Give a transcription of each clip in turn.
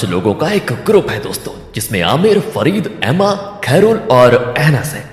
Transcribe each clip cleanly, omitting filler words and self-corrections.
लोगों का एक ग्रुप है दोस्तों, जिसमें आमिर, फरीद, एमा, खैरुल और एनस है।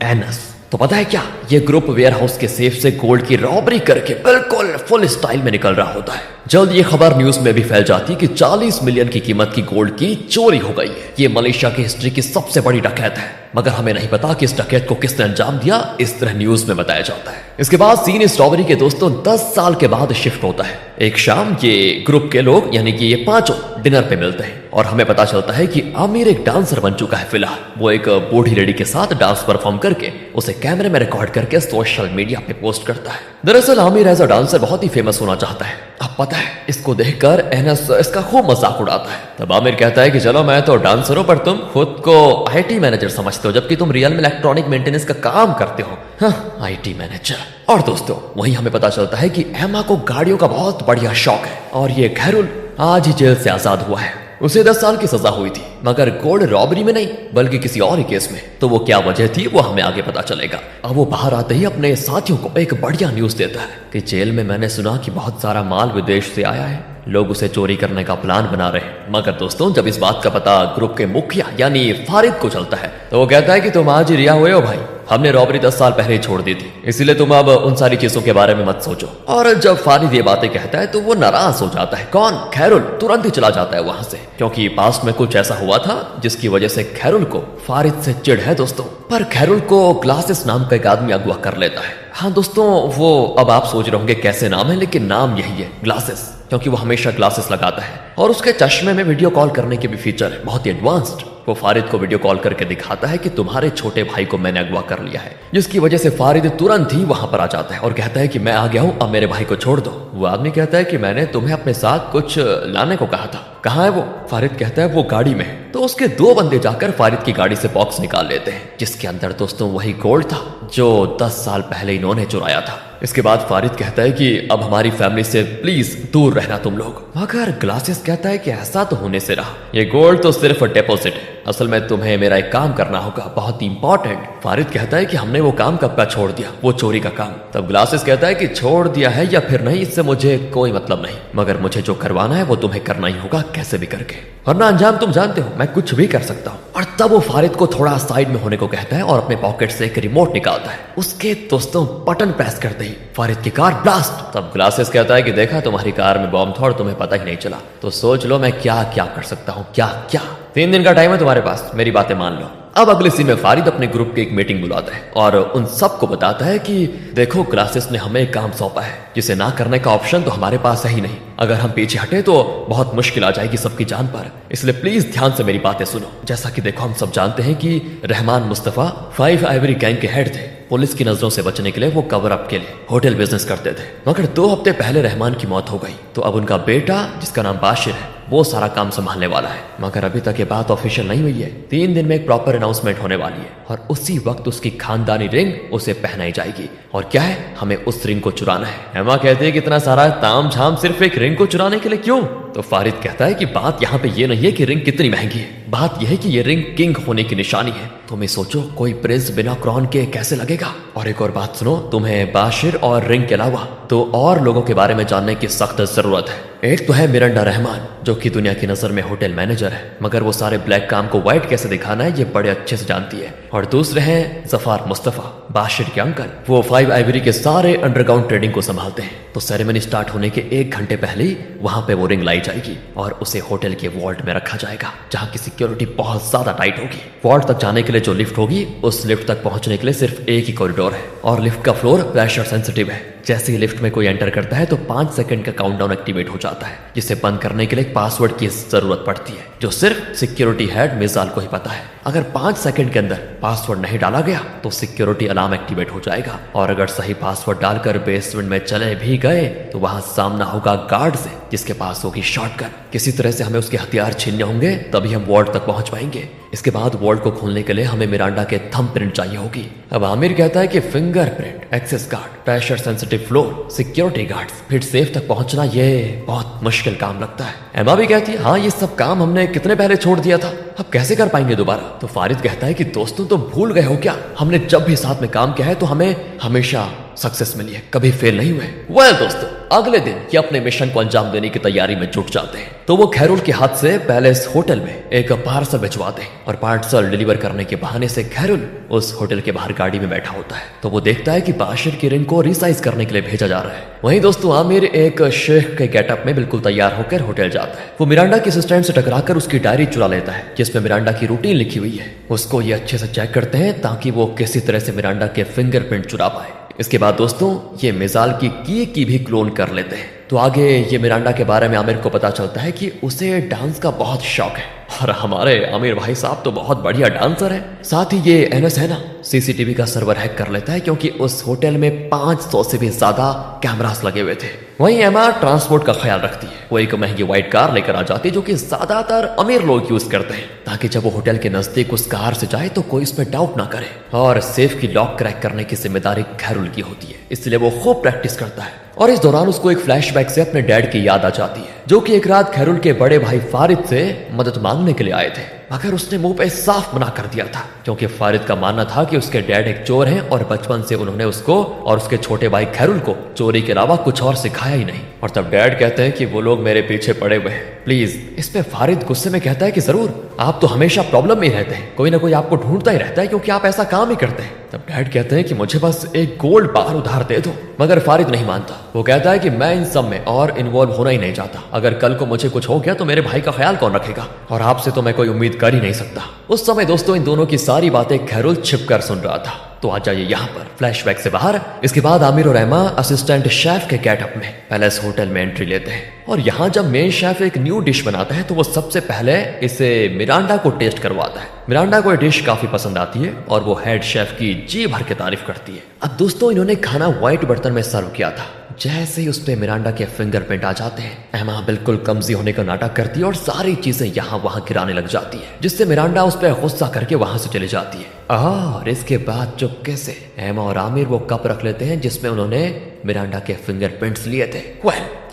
एनस तो पता है क्या, ये ग्रुप वेयर हाउस के सेफ से गोल्ड की रॉबरी करके बिल्कुल फुल स्टाइल में निकल रहा होता है। जल्द ये खबर न्यूज में भी फैल जाती कि 40 मिलियन की कीमत की गोल्ड की चोरी हो गई है। ये मलेशिया की हिस्ट्री की सबसे बड़ी डकैत है, मगर हमें नहीं पता कि इस डकैत को किसने अंजाम दिया। इस तरह न्यूज में बताया जाता है। इसके बाद सीन इस रॉबरी के दोस्तों 10 साल के बाद शिफ्ट होता है। एक शाम ये ग्रुप के लोग यानी कि ये पांचों डिनर पे मिलते हैं और हमें पता चलता है कि आमिर एक डांसर बन चुका है। फिलहाल वो एक बूढ़ी लेडी के साथ डांस परफॉर्म करके उसे कैमरे में रिकॉर्ड करके सोशल मीडिया पे पोस्ट करता है। दरअसल आमिर एज अ डांसर बहुत ही फेमस होना चाहता है। अब पता है, इसको देखकर एनस इसका खूब मजाक उड़ाता है। तब आमिर कहता है कि चलो मैं तो डांसर हूं, पर तुम खुद को आईटी मैनेजर समझते हो, जबकि तुम रियल में इलेक्ट्रॉनिक मेंटेनेंस का काम करते हो। हाँ, आईटी मैनेजर। और दोस्तों वहीं हमें पता चलता है कि एमा को गाड़ियों का बहुत बढ़िया शौक है और ये खैरुल आज ही जेल से आजाद हुआ है। उसे 10 साल की सजा हुई थी, मगर गोल्ड रॉबरी में नहीं बल्कि किसी और ही केस में। तो वो क्या वजह थी वो हमें आगे पता चलेगा। अब वो बाहर आते ही अपने साथियों को एक बढ़िया न्यूज देता है कि जेल में मैंने सुना कि बहुत सारा माल विदेश से आया है, लोग उसे चोरी करने का प्लान बना रहे हैं। मगर दोस्तों जब इस बात का पता ग्रुप के मुखिया यानी फारिद को चलता है तो वो कहता है कि तुम आज ही रिहा हुए हो भाई, हमने रॉबरी 10 साल पहले ही छोड़ दी थी, इसीलिए तुम अब उन सारी चीजों के बारे में मत सोचो। और जब फारिद ये बातें कहता है तो वो नाराज हो जाता है। कौन? खैरुल तुरंत ही चला जाता है वहां से, क्योंकि पास्ट में कुछ ऐसा हुआ था जिसकी वजह से खैरुल को फारिद से चिढ़ है दोस्तों। पर खैरुल को ग्लासेस नाम का एक आदमी अगवा कर लेता है। हाँ दोस्तों, वो अब आप सोच रहे होंगे कैसे नाम है, लेकिन नाम यही है, ग्लासेस, क्योंकि वो हमेशा ग्लासेस लगाता है और उसके चश्मे में वीडियो कॉल करने के भी फीचर है, बहुत ही एडवांस्ड। वो फारिद को वीडियो कॉल करके दिखाता है कि तुम्हारे छोटे भाई को मैंने अगवा कर लिया है, जिसकी वजह से फारिद तुरंत ही वहां पर आ जाता है और कहता है कि मैं आ गया हूं, अब मेरे भाई को छोड़ दो। वो आदमी कहता है कि मैंने तुम्हें अपने साथ कुछ लाने को कहा था, कहाँ है वो? फारिद कहता है वो गाड़ी में है। तो उसके 2 बंदे जाकर फारिद की गाड़ी से बॉक्स निकाल लेते हैं, जिसके अंदर दोस्तों वही गोल्ड था जो 10 साल पहले इन्होंने चुराया था। इसके बाद फारिद कहता है कि अब हमारी फैमिली से प्लीज दूर रहना तुम लोग। मगर ग्लासेस कहता है कि ऐसा तो होने से रहा, ये गोल्ड तो सिर्फ डिपॉजिट है, असल में तुम्हें मेरा एक काम करना होगा, बहुत ही इंपॉर्टेंट। फारिद कहता है कि हमने वो काम कब का छोड़ दिया, वो चोरी का काम। तब ग्लासेस कहता है कि छोड़ दिया है या फिर नहीं, इससे मुझे कोई मतलब नहीं, मगर मुझे जो करवाना है वो तुम्हें करना ही होगा कैसे भी करके, वरना अंजाम तुम जानते हो, मैं कुछ भी कर सकता हूँ। और तब वो फारिद को थोड़ा साइड में होने को कहता है और अपने पॉकेट से एक रिमोट निकालता है। उसके दोस्तों बटन प्रेस करते ही फारिद की कार ब्लास्ट। तब ग्लासेस कहता है कि देखा तुम्हारी कार में बॉम्ब था और तुम्हें पता ही नहीं चला, तो सोच लो मैं क्या क्या कर सकता हूँ, क्या क्या। 3 दिन का टाइम है तुम्हारे पास, मेरी बातें मान लो। अब अगले सीन में फारिद अपने ग्रुप की एक मीटिंग बुलाता है और उन सबको बताता है कि देखो ग्लासेस ने हमें एक काम सौंपा है जिसे ना करने का ऑप्शन तो हमारे पास है ही नहीं, अगर हम पीछे हटे तो बहुत मुश्किल आ जाएगी सबकी जान पर, इसलिए प्लीज ध्यान से मेरी बातें सुनो। जैसा कि देखो हम सब जानते हैं कि रहमान मुस्तफा 5 आइवरी गैंग के हेड थे। पुलिस की नजरों से बचने के लिए वो कवर अप के लिए होटल बिजनेस करते थे, मगर 2 हफ्ते पहले रहमान की मौत हो गई, तो अब उनका बेटा जिसका नाम बाशिर है वो सारा काम संभालने वाला है। मगर अभी तक ये बात ऑफिशियल नहीं हुई है, 3 दिन में एक प्रॉपर अनाउंसमेंट होने वाली है और उसी वक्त उसकी खानदानी रिंग उसे पहनाई जाएगी। और क्या है, हमें उस रिंग को चुराना है। एमा कहती है कि इतना सारा ताम झाम सिर्फ एक रिंग को चुराने के लिए क्यों? तो फारिद कहता है कि बात यहाँ पे ये नहीं है कि रिंग कितनी महंगी है, बात यह है कि ये रिंग किंग होने की निशानी है। तुम्हें सोचो कोई प्रिंस बिना क्रॉन के कैसे लगेगा। और एक और बात सुनो, तुम्हें बाशिर और रिंग के अलावा 2 और लोगों के बारे में जानने की सख्त जरूरत है। एक तो है मिरांडा रहमान, जो कि दुनिया की नजर में होटल मैनेजर है, मगर वो सारे ब्लैक काम को व्हाइट कैसे दिखाना है ये बड़े अच्छे से जानती है। और दूसरे हैं जफार मुस्तफा, बाशिर के अंकल, वो 5 आइवरी के सारे अंडरग्राउंड ट्रेडिंग को संभालते हैं। तो सेरेमनी स्टार्ट होने के 1 घंटे पहले ही वहां पे वो रिंग लाई जाएगी और उसे होटल के वॉल्ट में रखा जाएगा, जहाँ की सिक्योरिटी बहुत ज्यादा टाइट होगी। वॉल्ट तक जाने के लिए जो लिफ्ट होगी, उस लिफ्ट तक पहुंचने के लिए सिर्फ एक ही कॉरिडोर है और लिफ्ट का फ्लोर प्रेशर सेंसिटिव है। जैसे ही लिफ्ट में कोई एंटर करता है तो 5 सेकंड का काउंटडाउन एक्टिवेट हो जाता है, जिसे बंद करने के लिए एक पासवर्ड की जरूरत पड़ती है, जो सिर्फ सिक्योरिटी हेड मिसाल को ही पता है। अगर 5 सेकंड के अंदर पासवर्ड नहीं डाला गया तो सिक्योरिटी अलार्म एक्टिवेट हो जाएगा, और अगर सही पासवर्ड डालकर बेसमेंट में चले भी गए तो वहां सामना होगा गार्ड से, जिसके पास होगी शॉटगन। किसी तरह से हमें उसके हथियार छीनने होंगे, तभी हम वॉल्ट तक पहुंच पाएंगे। इसके बाद वॉल्ट को खोलने के लिए हमें मिरांडा के थंब प्रिंट चाहिए होगी। अब आमिर कहता है कि fingerprint, access card, pressure sensitive floor, security guards, फिर सेफ तक पहुंचना ये बहुत मुश्किल काम लगता है। एमा भी कहती है हाँ ये सब काम हमने कितने पहले छोड़ दिया था, अब कैसे कर पाएंगे दोबारा। तो फारिद कहता है कि दोस्तों तुम भूल गए हो क्या, हमने जब भी साथ में काम किया है तो हमें हमेशा सक्सेस मिली है, कभी फेल नहीं हुए। वेल दोस्तों, अगले दिन ये अपने मिशन को अंजाम देने की तैयारी में जुट जाते हैं। तो वो खैरुल के हाथ से पैलेस होटल में एक पार्सल भिजवाते हैं और पार्सल डिलीवर करने के बहाने से खैरुल उस होटल के बाहर गाड़ी में बैठा होता है। तो वो देखता है कि बाशिर की रिंग को रिसाइज करने के लिए भेजा जा रहा है। वहीं दोस्तों आमिर एक शेख के गेटअप में बिल्कुल तैयार होकर होटल जाता है। वो मिरांडा के असिस्टेंट से टकराकर उसकी डायरी चुरा लेता है जिसमें मिरांडा की रूटीन लिखी हुई है। उसको ये अच्छे से चेक करते हैं ताकि वो किसी तरह से मिरांडा के फिंगरप्रिंट चुरा पाए। इसके बाद दोस्तों ये मिसाल की भी क्लोन कर लेते हैं। तो आगे ये मिरांडा के बारे में आमिर को पता चलता है कि उसे डांस का बहुत शौक है और हमारे आमिर भाई साहब तो बहुत बढ़िया डांसर है। साथ ही ये एनएस है ना, सीसीटीवी का सर्वर हैक कर लेता है क्योंकि उस होटल में 500 से भी ज्यादा कैमरास लगे हुए थे। वहीं एमा ट्रांसपोर्ट का ख्याल रखती है। वो एक महंगी व्हाइट कार लेकर आ जाती है जो कि ज्यादातर अमीर लोग यूज करते हैं ताकि जब वो होटल के नजदीक उस कार से जाए तो कोई इसमें डाउट ना करे। और सेफ की लॉक क्रैक करने की जिम्मेदारी खैरुल की होती है, इसलिए वो खूब प्रैक्टिस करता है। और इस दौरान उसको एक फ्लैशबैक से अपने डैड की याद आ जाती है जो कि एक रात खैरुल के बड़े भाई फारिद से मदद मांगने के लिए आए थे, मगर उसने मुंह पे साफ मना कर दिया था क्योंकि फारिद का मानना था कि उसके डैड एक चोर हैं और बचपन से उन्होंने उसको और उसके छोटे भाई खैरुल को चोरी के अलावा कुछ और सिखाया ही नहीं। और तब डैड कहते हैं कि वो लोग मेरे पीछे पड़े हुए हैं प्लीज। इस पे फारिद गुस्से में कहता है कि जरूर, आप तो हमेशा प्रॉब्लम में ही रहते हैं, कोई ना कोई आपको ढूंढता ही रहता है क्योंकि आप ऐसा काम ही करते हैं। तब डैड कहते हैं कि मुझे बस एक गोल्ड बार उधार दे दो, मगर फारिद नहीं मानता। वो कहता है कि मैं इन सब में और इन्वॉल्व होना ही नहीं चाहता। अगर कल को मुझे कुछ हो गया तो मेरे भाई का ख्याल कौन रखेगा, और आपसे तो मैं कोई उम्मीद कर ही नहीं सकता। उस समय दोस्तों इन दोनों की सारी बातें खैरुल छिपकर सुन रहा था। तो आ जाइए यहाँ पर फ्लैशबैक से बाहर। इसके बाद आमिर और एमा असिस्टेंट शेफ के गेटअप में पैलेस होटल में एंट्री लेते हैं। और यहाँ जब मेन शेफ एक न्यू डिश बनाता है तो वो सबसे पहले इसे मिरांडा को टेस्ट करवाता है। मिरांडा को ये डिश काफी पसंद आती है और वो हेड शेफ की जी भर के तारीफ करती है। अब दोस्तों इन्होंने खाना व्हाइट बर्तन में सर्व किया था। जैसे ही उस पे मिरांडा के फिंगरप्रिंट आ जाते हैं एमा बिल्कुल कमजी होने का नाटक करती है और सारी चीजें यहाँ वहां गिराने लग जाती है, जिससे मिरांडा उस पर गुस्सा करके वहां से चली जाती है। और इसके बाद चुपके से एमा और आमिर वो कप रख लेते हैं जिसमें उन्होंने मिरांडा के फिंगरप्रिंट्स लिए थे।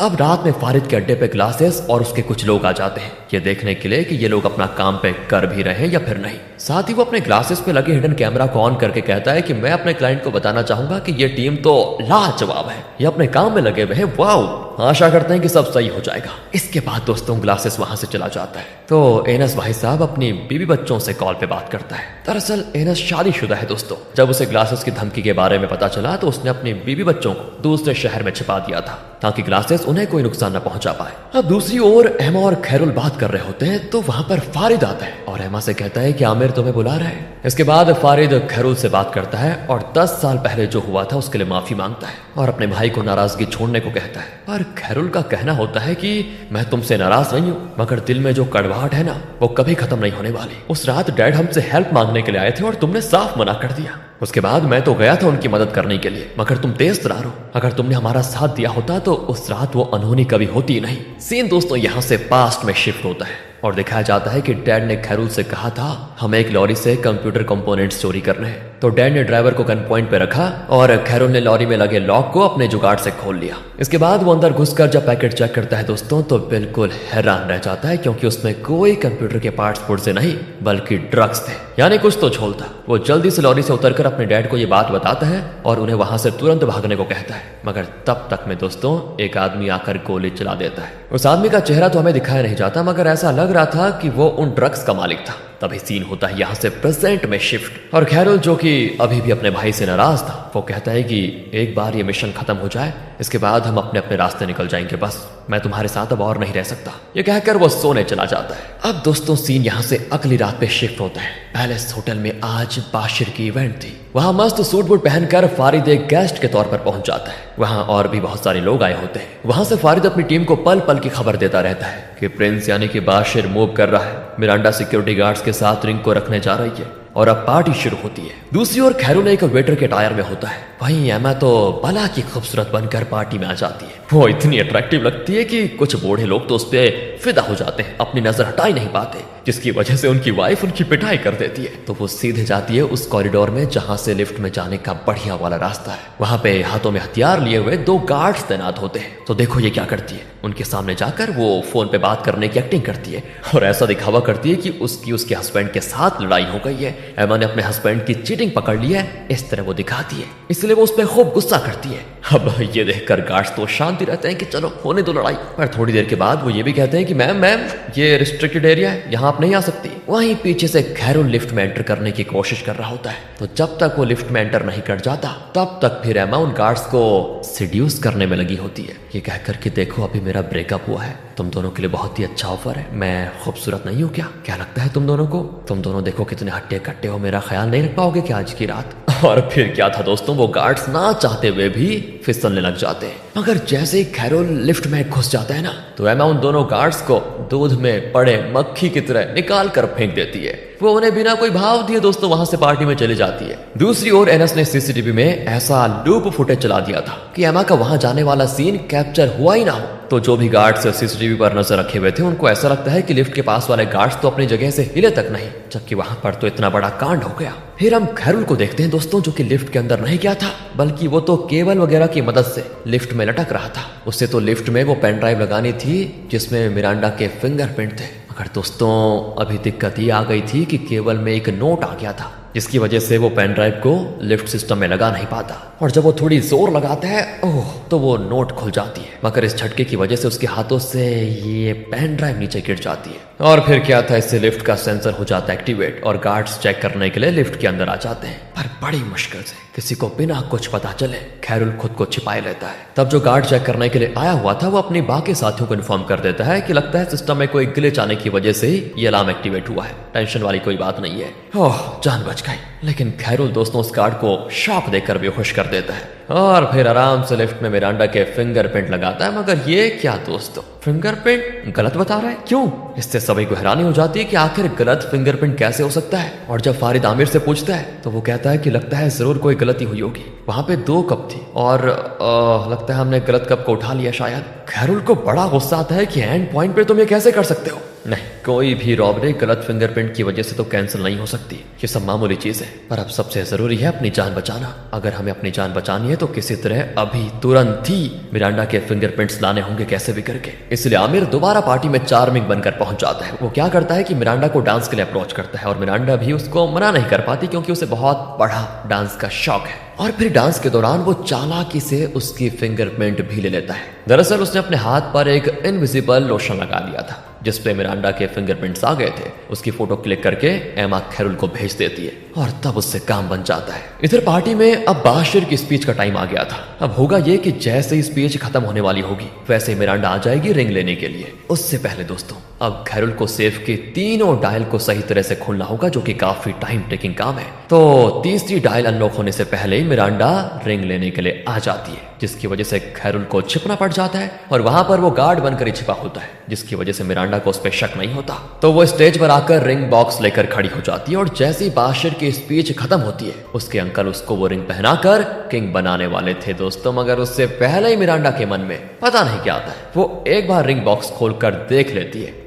अब रात में फारिद के अड्डे पे ग्लासेस और उसके कुछ लोग आ जाते हैं ये देखने के लिए कि ये लोग अपना काम पे कर भी रहे हैं या फिर नहीं। साथ ही वो अपने ग्लासेस पे लगे हिडन कैमरा को ऑन करके कहता है कि मैं अपने क्लाइंट को बताना चाहूंगा कि ये टीम तो लाजवाब है, ये अपने काम में लगे हुए हैं, वाओ, आशा करते हैं कि सब सही हो जाएगा। इसके बाद दोस्तों ग्लासेस वहां से चला जाता है तो एनस भाई साहब अपनी बीवी बच्चों से कॉल पे बात करता है। दरअसल एनस शादीशुदा है दोस्तों। जब उसे ग्लासेस की धमकी के बारे में पता चला तो उसने अपनी बीवी बच्चों को दूसरे शहर में छिपा दिया था ताकि ग्लासेस उन्हें कोई नुकसान न पहुंचा पाए। अब दूसरी ओर एमा और खैरुल बात कर रहे होते हैं तो वहां पर फारिद आता है और एमा से कहता है कि आमिर तुम्हें बुला रहा है। इसके बाद फारिद खैरुल से बात करता है और 10 साल पहले जो हुआ था उसके लिए माफी मांगता है और अपने भाई को नाराजगी छोड़ने को कहता है। पर खैरुल का कहना होता है कि मैं तुमसे नाराज नहीं हूँ, मगर दिल में जो कड़वाहट है ना वो कभी खत्म नहीं होने वाली। उस रात डैड हमसे हेल्प मांगने के लिए आए थे और तुमने साफ मना कर दिया। उसके बाद मैं तो गया था उनकी मदद करने के लिए, मगर तुम तेज तरार हो। अगर तुमने हमारा साथ दिया होता तो उस रात वो अनहोनी कभी होती ही नहीं। सीन दोस्तों यहाँ से पास्ट में शिफ्ट होता है और दिखाया जाता है कि डैड ने खैरुल से कहा था हमें एक लॉरी से कंप्यूटर कंपोनेंट्स चोरी करने हैं। तो डैड ने ड्राइवर को गन पॉइंट पे रखा और खैरुल ने लॉरी में लगे लॉक को अपने जुगाड़ से खोल लिया। इसके बाद वो अंदर घुसकर जब पैकेट चेक करता है दोस्तों तो बिल्कुल हैरान रह जाता है क्योंकि उसमें कोई कंप्यूटर के पार्ट्स पुर्जे नहीं बल्कि ड्रग्स थे, यानी कुछ तो झोल था। वो जल्दी से लॉरी से उतरकर अपने डैड को ये बात बताता है और उन्हें वहां से तुरंत भागने को कहता है, मगर तब तक में दोस्तों एक आदमी आकर गोली चला देता है। उस आदमी का चेहरा तो हमें दिखाया नहीं जाता मगर ऐसा लग रहा था कि वो उन ड्रग्स का मालिक था। तभी सीन होता है यहाँ से प्रेजेंट में शिफ्ट और खैरुल जो कि अभी भी अपने भाई से नाराज था वो कहता है कि एक बार ये मिशन खत्म हो जाए इसके बाद हम अपने अपने रास्ते निकल जाएंगे, बस मैं तुम्हारे साथ अब और नहीं रह सकता। ये कहकर वो सोने चला जाता है। अब दोस्तों सीन यहाँ से अगली रात पे शिफ्ट होता है। पैलेस होटल में आज बाशिर की इवेंट थी। वहां मस्त सूट बूट पहनकर फारिद एक गेस्ट के तौर पर पहुंच जाता है। वहां और भी बहुत सारे लोग आए होते हैं। वहां से फारिद अपनी टीम को पल पल की खबर देता रहता है कि प्रिंस यानी कि बाशिर मूव कर रहा है, मिरांडा सिक्योरिटी गार्ड्स के साथ रिंग को रखने जा रही है और अब पार्टी शुरू होती है। दूसरी ओर खैरुल एक वेटर के टायर में होता है। वहीं एमा तो बला की खूबसूरत बनकर पार्टी में आ जाती है। वो इतनी अट्रैक्टिव लगती है कि कुछ बूढ़े लोग तो उस पे फिदा हो जाते हैं, अपनी नजर हटा ही नहीं पाते, जिसकी वजह से उनकी वाइफ उनकी पिटाई कर देती है। तो वो सीधे जाती है उस कॉरिडोर में जहां से लिफ्ट में जाने का बढ़िया वाला रास्ता है। वहां पे हाथों में हथियार लिए हुए 2 गार्ड्स तैनात होते हैं। तो देखो ये क्या करती है, उनके सामने जाकर वो फोन पे बात करने की एक्टिंग करती है और ऐसा दिखावा करती है कि उसके हस्बैंड के साथ लड़ाई हो गई है, एमा ने अपने हस्बैंड की चीटिंग पकड़ ली है, इस तरह वो दिखाती है। इसलिए वो उस पर खूब गुस्सा करती है अब ये देखकर गार्ड्स तो शांति रहते हैं कि चलो होने दो लड़ाई, पर थोड़ी देर के बाद वो ये भी कहते हैं कि मैम मैम ये रिस्ट्रिक्टेड एरिया है, यहाँ आप नहीं आ सकती। वहीं पीछे से खैरुल लिफ्ट में एंटर करने की कोशिश कर रहा होता है, तो जब तक वो लिफ्ट में एंटर नहीं कर जाता तब तक फिर एमा उन गार्ड्स को सिड्यूस करने में लगी होती है, ये कहकर कि देखो अभी मेरा ब्रेकअप हुआ है, तुम दोनों के लिए बहुत ही अच्छा ऑफर है, मैं खूबसूरत नहीं हूँ क्या? क्या लगता है तुम दोनों को? तुम दोनों देखो कितने हट्टे कट्टे हो, मेरा ख्याल नहीं रख पाओगे क्या आज की रात? और फिर क्या था दोस्तों, वो गार्ड्स ना चाहते हुए भी फिसलने लग जाते हैं, मगर जैसे ही खैरुल लिफ्ट में घुस जाता है ना, तो एमा उन दोनों गार्ड्स को दूध में पड़े मक्खी की तरह निकाल कर फेंक देती है। वो उन्हें बिना कोई भाव दिए दोस्तों वहां से पार्टी में चली जाती है। दूसरी ओर एनस ने सीसीटीवी में ऐसा लूप फुटेज चला दिया था कि एमा का वहां जाने वाला सीन कैप्चर हुआ ही ना हो, तो जो भी गार्ड्स सीसीटीवी पर नजर रखे हुए थे उनको ऐसा लगता है कि लिफ्ट के पास वाले गार्ड्स तो अपनी जगह से हिले तक नहीं, जबकि वहां पर तो इतना बड़ा कांड हो गया। फिर हम खैरुल को देखते हैं दोस्तों, जो कि लिफ्ट के अंदर नहीं गया था, बल्कि वो तो केबल वगैरह की मदद से लिफ्ट में लटक रहा था। उससे तो लिफ्ट में वो पेन ड्राइव लगानी थी जिसमें मिरांडा के फिंगरप्रिंट थे, मगर दोस्तों अभी दिक्कत ये आ गई थी कि केबल में एक नोट आ गया था, जिसकी वजह से वो पेन ड्राइव को लिफ्ट सिस्टम में लगा नहीं पाता, और जब वो थोड़ी जोर लगाता है ओह तो वो नोट खुल जाती है, मगर इस झटके की वजह से उसके हाथों से ये पेन ड्राइव नीचे गिर जाती है। और फिर क्या था, इससे लिफ्ट का सेंसर हो जाता है एक्टिवेट और गार्ड्स चेक करने के लिए लिफ्ट के अंदर आ जाते हैं, पर बड़ी मुश्किल से किसी को बिना कुछ पता चले खैरुल खुद को छिपाए लेता है। तब जो गार्ड चेक करने के लिए आया हुआ था वो अपनी बाकी साथियों को इन्फॉर्म कर देता है कि लगता है सिस्टम में कोई ग्लिच आने की वजह से ही ये अलार्म एक्टिवेट हुआ है, टेंशन वाली कोई बात नहीं है। ओह जान बच गई। लेकिन खैरुल दोस्तों उस गार्ड को शॉक देकर बेहोश कर देता है और फिर आराम से लिफ्ट में मिरांडा के फिंगरप्रिंट लगाता है, मगर ये क्या दोस्तों, फिंगरप्रिंट गलत बता रहा है, क्यों? इससे सभी को हैरानी हो जाती है कि आखिर गलत फिंगरप्रिंट कैसे हो सकता है। और जब फारिद आमिर से पूछता है तो वो कहता है कि लगता है जरूर कोई गलती हुई होगी, वहां पे 2 कप थी और लगता है हमने गलत कप को उठा लिया शायद। खैरुल को बड़ा गुस्सा आता है कि एंड पॉइंट पे तुम ये कैसे कर सकते हो? नहीं, कोई भी रॉबरी गलत फिंगरप्रिंट की वजह से तो कैंसिल नहीं हो सकती, ये सब मामूली चीज है, पर अब सबसे जरूरी है अपनी जान बचाना। अगर हमें अपनी जान बचानी है तो किसी तरह अभी तुरंत ही मिरांडा के फिंगरप्रिंट्स लाने होंगे कैसे भी करके। इसलिए आमिर दोबारा पार्टी में चार्मिंग बनकर पहुंच जाता है। वो क्या करता है कि मिरांडा को डांस के लिए अप्रोच करता है और मिरांडा भी उसको मना नहीं कर पाती क्योंकि उसे बहुत बड़ा डांस का शौक है। और फिर डांस के दौरान वो चालाकी से उसकी फिंगरप्रिंट भी ले लेता है। दरअसल उसने अपने हाथ पर एक इनविजिबल लोशन लगा दिया था जिसपे मिरांडा के फिंगरप्रिंट्स आ गए थे। उसकी फोटो क्लिक करके एमा खैरुल को भेज देती है और तब उससे काम बन जाता है। इधर पार्टी में अब बाशिर की स्पीच का टाइम आ गया था। अब होगा ये कि जैसे ही स्पीच खत्म होने वाली होगी वैसे मिरांडा आ जाएगी रिंग लेने के लिए। उससे पहले दोस्तों अब खैरुल को सेफ के तीनों डायल को सही तरह से खोलना होगा, जो कि काफी टाइम टेकिंग काम है। तो तीसरी डायल अनलॉक होने से पहले ही मिरांडा रिंग लेने के लिए आ जाती है, जिसकी वजह से खैरुल को छिपना पड़ जाता है और वहां पर वो गार्ड बनकर ही छिपा होता है, जिसकी वजह से मिरांडा को उस पर शक नहीं होता। तो वो स्टेज पर आकर रिंग बॉक्स लेकर खड़ी हो जाती है और जैसे ही बाशिर की स्पीच खत्म होती है उसके अंकल उसको वो रिंग पहनाकर किंग बनाने वाले थे दोस्तों, मगर उससे पहले ही मिरांडा के मन में पता नहीं क्या आता है। वो एक बार रिंग बॉक्स खोलकर देख लेती है,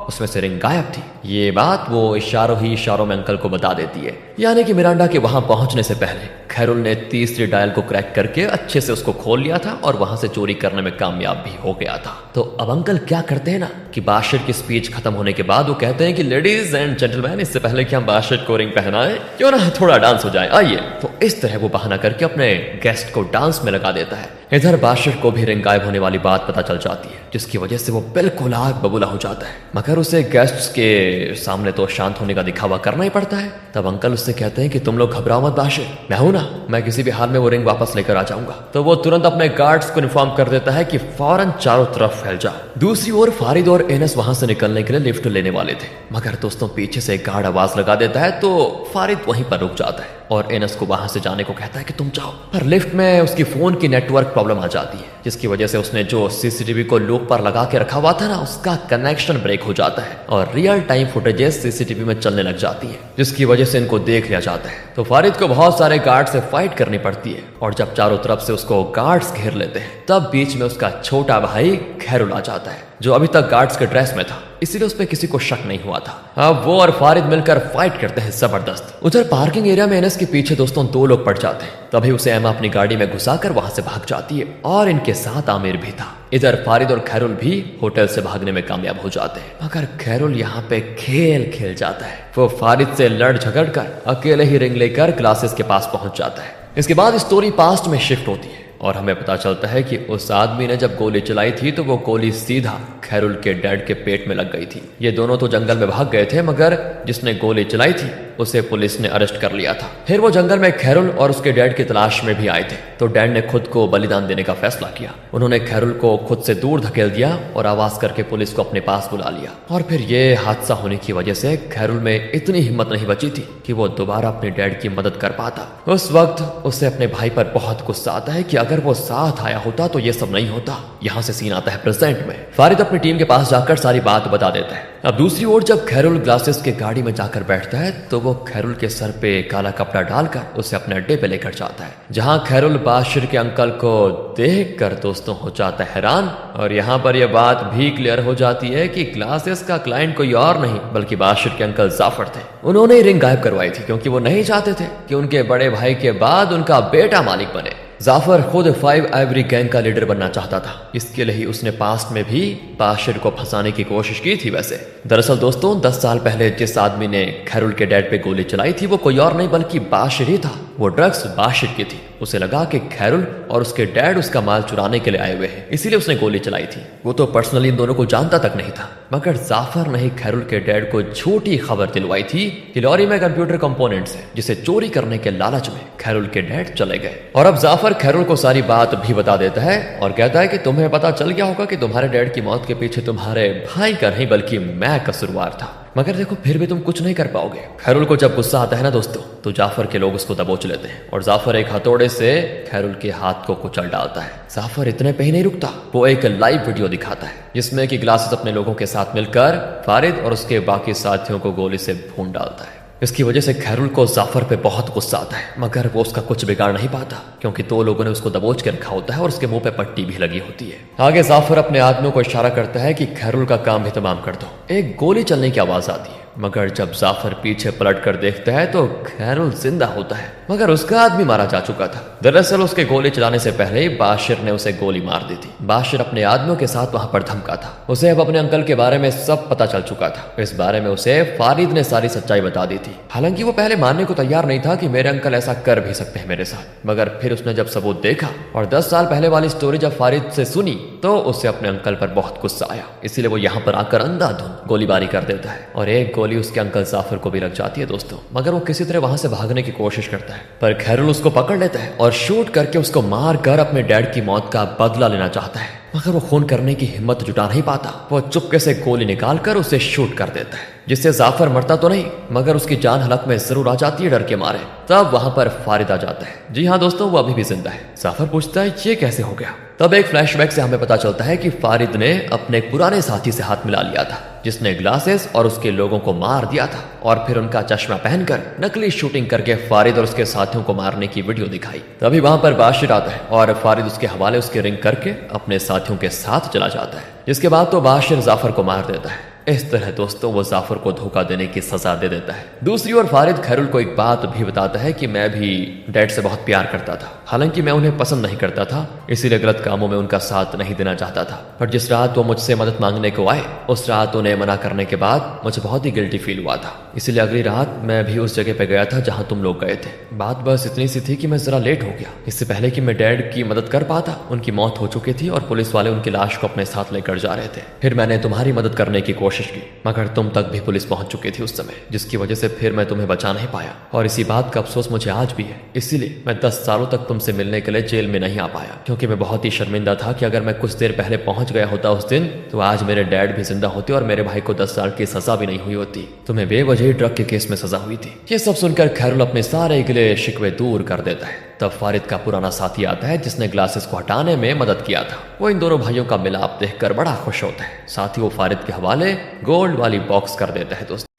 उसमें से रिंग गायब थी। ये बात वो इशारों ही इशारों में अंकल को बता देती है, यानी कि मिरांडा के वहां पहुंचने से पहले खैरुल ने तीसरी डायल को क्रैक करके अच्छे से उसको खोल लिया था और वहां से चोरी करने में कामयाब भी हो गया था। तो अब अंकल क्या करते हैं ना कि बाशिर की स्पीच खत्म होने के बाद वो कहते हैं कि लेडीज एंड जेंटलमैन, इससे पहले कि हम बाशिर को रिंग पहनाएं क्यों ना थोड़ा डांस हो जाए, आइए। तो इस तरह वो बहाना करके अपने गेस्ट को डांस में लगा देता है। इधर बाशिर को भी रिंग गायब होने वाली बात पता चल जाती है, जिसकी वजह से वो बिल्कुल आग बबूला हो जाता है, मगर उसे गेस्ट्स के सामने तो शांत होने का दिखावा करना ही पड़ता है। तब अंकल उससे कहते हैं कि तुम लोग घबराओ मत बाशिर, मैं हूं ना, मैं किसी भी हाल में वो रिंग वापस लेकर आ जाऊंगा। तो वो तुरंत अपने गार्ड्स को इन्फॉर्म कर देता है कि फौरन चारों तरफ फैल जा। दूसरी ओर फारिद और एनस वहां से निकलने के लिए लिफ्ट लेने वाले थे, मगर दोस्तों पीछे से एक गार्ड आवाज लगा देता है तो फारिद वहीं पर रुक जाता है और एनस को वहां से जाने को कहता है कि तुम जाओ। पर लिफ्ट में उसकी फोन की नेटवर्क प्रॉब्लम आ जाती है, जिसकी वजह से उसने जो सीसीटीवी को लूप पर लगा के रखा हुआ था ना, उसका कनेक्शन ब्रेक हो जाता है और रियल टाइम फुटेजेस सीसीटीवी में चलने लग जाती है, जिसकी वजह से इनको देख लिया जाता है। तो फारिद को बहुत सारे गार्ड से फाइट करनी पड़ती है और जब चारों तरफ से उसको गार्ड्स घेर लेते हैं तब बीच में उसका छोटा भाई खैरुल आ जाता है, जो अभी तक गार्ड्स के ड्रेस में था, इसीलिए उस पर किसी को शक नहीं हुआ था। अब वो और फारिद मिलकर फाइट करते हैं जबरदस्त। उधर पार्किंग एरिया में एनस के पीछे दोस्तों 2 लोग पड़ जाते हैं, तभी उसे एमा अपनी गाड़ी में घुसाकर वहां से भाग जाती है और इनके साथ आमिर भी था। इधर फारिद और खैरुल भी होटल से भागने में कामयाब हो जाते हैं, मगर खैरुल यहाँ पे खेल खेल जाता है। वो फारिद से लड़ झगड़ कर अकेले ही रिंग लेकर क्लासेस के पास पहुंच जाता है। इसके बाद स्टोरी पास्ट में शिफ्ट होती है और हमें पता चलता है कि उस आदमी ने जब गोली चलाई थी तो वो गोली सीधा खैरुल के डैड के पेट में लग गई थी। ये दोनों तो जंगल में भाग गए थे, मगर जिसने गोली चलाई थी उसे पुलिस ने अरेस्ट कर लिया था। फिर वो जंगल में खैरुल और उसके डैड की तलाश में भी आए थे, तो डैड ने खुद को बलिदान देने का फैसला किया। उन्होंने खैरुल को खुद से दूर धकेल दिया और आवाज करके पुलिस को अपने पास बुला लिया। और फिर ये हादसा होने की वजह से खैरुल में इतनी हिम्मत नहीं बची थी कि वो दोबारा अपने डैड की मदद कर पाता। उस वक्त उसे अपने भाई पर बहुत गुस्सा आता है कि अगर वो साथ आया होता तो ये सब नहीं होता। यहाँ से सीन आता है प्रेजेंट में। फारिद अपनी टीम के पास जाकर सारी बात बता देता है। अब दूसरी ओर जब खैरुल ग्लासेस के गाड़ी में जाकर बैठता है तो वो खैरुल के सर पे काला कपड़ा डालकर उसे अपने अड्डे पे लेकर जाता है, जहां खैरुल बाशिर के अंकल को देखकर दोस्तों हो जाता है हैरान। और यहाँ पर यह बात भी क्लियर हो जाती है कि ग्लासेस का क्लाइंट कोई और नहीं बल्कि बाशिर के अंकल जाफर थे। उन्होंने रिंग गायब करवाई थी क्योंकि वो नहीं चाहते थे कि उनके बड़े भाई के बाद उनका बेटा मालिक बने। जाफर खुद 5 आइवरी गैंग का लीडर बनना चाहता था, इसके लिए ही उसने पास्ट में भी बाशिर को फंसाने की कोशिश की थी। वैसे दरअसल दोस्तों 10 साल पहले जिस आदमी ने खैरुल के डैड पे गोली चलाई थी वो कोई और नहीं बल्कि बाशिर ही था। वो ड्रग्स बाशिर की थी। उसे लगा कि खैरुल और उसके डैड उसका माल चुराने के लिए आए हुए हैं, इसीलिए उसने गोली चलाई थी। वो तो पर्सनली इन दोनों को जानता तक नहीं था, मगर जाफर ने ही खैरुल के डैड को झूठी खबर दिलवाई थी कि लॉरी में कंप्यूटर कंपोनेंट्स है, जिसे चोरी करने के लालच में खैरुल के डैड चले गए। और अब जाफर खैरुल को सारी बात भी बता देता है और कहता है कि तुम्हें पता चल गया होगा कि तुम्हारे डैड की मौत के पीछे तुम्हारे भाई का नहीं बल्कि मैं कसूरवार था, मगर देखो फिर भी तुम कुछ नहीं कर पाओगे। खैरुल को जब गुस्सा आता है ना दोस्तों, तो जाफर के लोग उसको दबोच लेते हैं और जाफर एक हथौड़े से खैरुल के हाथ को कुचल डालता है। जाफर इतने पे ही नहीं रुकता, वो एक लाइव वीडियो दिखाता है जिसमें कि ग्लासेस अपने लोगों के साथ मिलकर फारिद और उसके बाकी साथियों को गोली से भून डालता है। इसकी वजह से खैरुल को जाफर पे बहुत गुस्सा आता है, मगर वो उसका कुछ बिगाड़ नहीं पाता क्योंकि 2 लोगों ने उसको दबोच के रखा होता है और उसके मुंह पे पट्टी भी लगी होती है। आगे जाफर अपने आदमियों को इशारा करता है कि खैरुल का काम भी तमाम कर दो। एक गोली चलने की आवाज आती है, मगर जब जाफर पीछे पलट कर देखता है तो खैरुल जिंदा होता है, मगर उसका आदमी मारा जा चुका था। दरअसल उसके गोली चलाने से पहले ही बाशिर ने उसे गोली मार दी थी। बाशिर अपने आदमियों के साथ वहां पर धमका था। उसे अब अपने अंकल के बारे में सब पता चल चुका था। इस बारे में उसे फारिद ने सारी सच्चाई बता दी थी। हालांकि वो पहले मानने को तैयार नहीं था कि मेरे अंकल ऐसा कर भी सकते हैं मेरे साथ, मगर फिर उसने जब सबूत देखा और 10 साल पहले वाली स्टोरी जब फारिद से सुनी तो उसे अपने अंकल पर बहुत गुस्सा आया। इसीलिए वो यहाँ पर आकर अंधाधुंध गोलीबारी कर देता है और एक गोली उसके अंकल जाफर को भी लग जाती है दोस्तों, मगर वो किसी तरह वहां से भागने की कोशिश करता है। पर खैरुल उसको पकड़ लेता है और शूट करके उसको मार कर अपने डैड की मौत का बदला लेना चाहता है, मगर वो खून करने की हिम्मत जुटा नहीं पाता। वो चुपके से गोली निकालकर उसे शूट कर देता है, जिससे जाफर मरता तो नहीं मगर उसकी जान हलक में जरूर आ जाती है डर के मारे। तब वहां पर फारिद आ जाता है। जी हाँ दोस्तों, वो अभी भी जिंदा है। जाफर पूछता है ये कैसे हो गया। तब एक फ्लैशबैक से हमें पता चलता है कि फारिद ने अपने एक पुराने साथी से हाथ मिला लिया था जिसने ग्लासेस और उसके लोगों को मार दिया था, और फिर उनका चश्मा पहनकर नकली शूटिंग करके फारिद और उसके साथियों को मारने की वीडियो दिखाई। तभी वहां पर बाशिर आता है और फारिद उसके हवाले उसके रिंग करके अपने साथियों के साथ चला जाता है, जिसके बाद तो बाशिर जाफर को मार देता है। इस तरह दोस्तों वो जाफर को धोखा देने की सजा दे देता है। दूसरी ओर फारिद खैरुल को एक बात भी बताता है कि मैं भी डैड से बहुत प्यार करता था, हालांकि मैं उन्हें पसंद नहीं करता था, इसीलिए गलत कामों में उनका साथ नहीं देना चाहता था। पर जिस रात वो मुझसे मदद मांगने को आए उस रात उन्हें मना करने के बाद मुझे बहुत ही गिल्टी फील हुआ था, इसीलिए अगली रात मैं भी उस जगह पे गया था जहां तुम लोग गए थे। बात बस इतनी सी थी कि मैं जरा लेट हो गया। इससे पहले कि मैं डैड की मदद कर पाता उनकी मौत हो चुकी थी और पुलिस वाले उनकी लाश को अपने साथ लेकर जा रहे थे। फिर मैंने तुम्हारी मदद करने की कोशिश की, मगर तुम तक भी पुलिस पहुंच चुकी थी उस समय, जिसकी वजह से फिर मैं तुम्हें बचा नहीं पाया, और इसी बात का अफसोस मुझे आज भी है। इसीलिए मैं 10 सालों तक तुमसे मिलने के लिए जेल में नहीं आ पाया, क्योंकि मैं बहुत ही शर्मिंदा था कि अगर मैं कुछ देर पहले पहुंच गया होता उस दिन तो आज मेरे डैड भी जिंदा होते और मेरे भाई को 10 साल की सजा भी नहीं हुई होती। तुम्हें बेवजह ड्रग के केस में सजा हुई थी। ये सब सुनकर खैरुल अपने सारे गिले शिकवे दूर कर देता है। तब फारिद का पुराना साथी आता है जिसने ग्लासेस को हटाने में मदद किया था। वो इन दोनों भाइयों का मिलाप देखकर बड़ा खुश होता है। साथ ही वो फारिद के हवाले गोल्ड वाली बॉक्स कर देता है दोस्तों।